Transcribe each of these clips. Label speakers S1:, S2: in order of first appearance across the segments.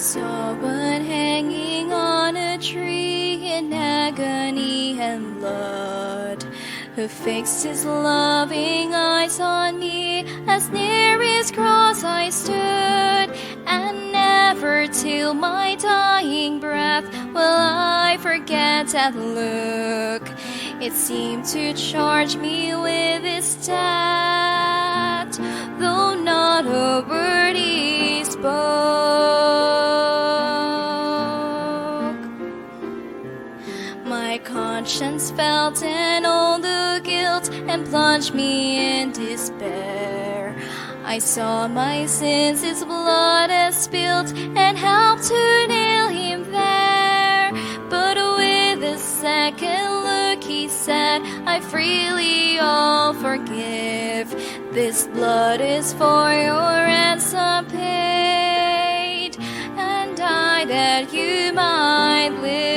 S1: saw one hanging on a tree in agony and blood, who fixed his loving eyes on me as near his cross I stood. And never till my dying breath will I forget that look. It seemed to charge me with his debt, though not a word he spoke. My conscience felt and all the guilt and plunged me in despair. I saw my sins his blood had spilled and helped to nail him there. But with a second look he said, I freely all forgive. This blood is for your ransom paid, and I that you might live.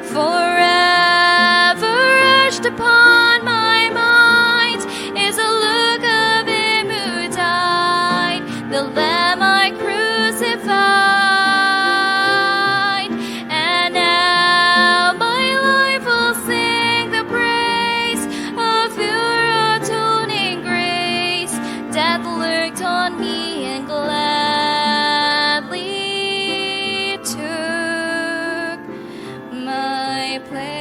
S1: Forever etched upon my mind is a look of him who died, the Lamb I crucified. And now my life will sing the praise of your atoning grace, that looked on me and gladly took my place.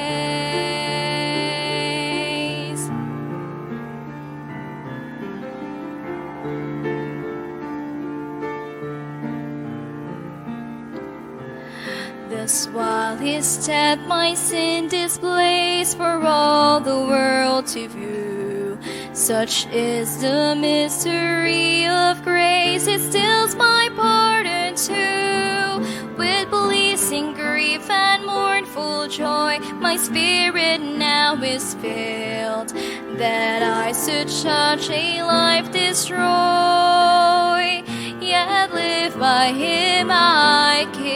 S1: Thus while his death my sin displays for all the world to view, such is the mystery of grace, it stills my pardon too. With blessing, grief, and mournful joy, my spirit now is filled, that I should such a life destroy, yet live by him I killed.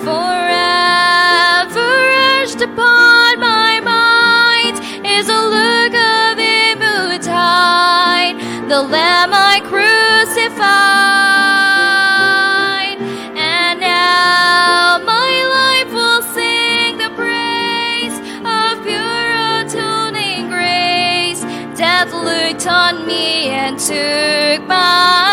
S1: Forever etched upon my mind is a look of him who died, the Lamb I crucified. And now my life will sing the praise of pure atoning grace, that looked on me and took my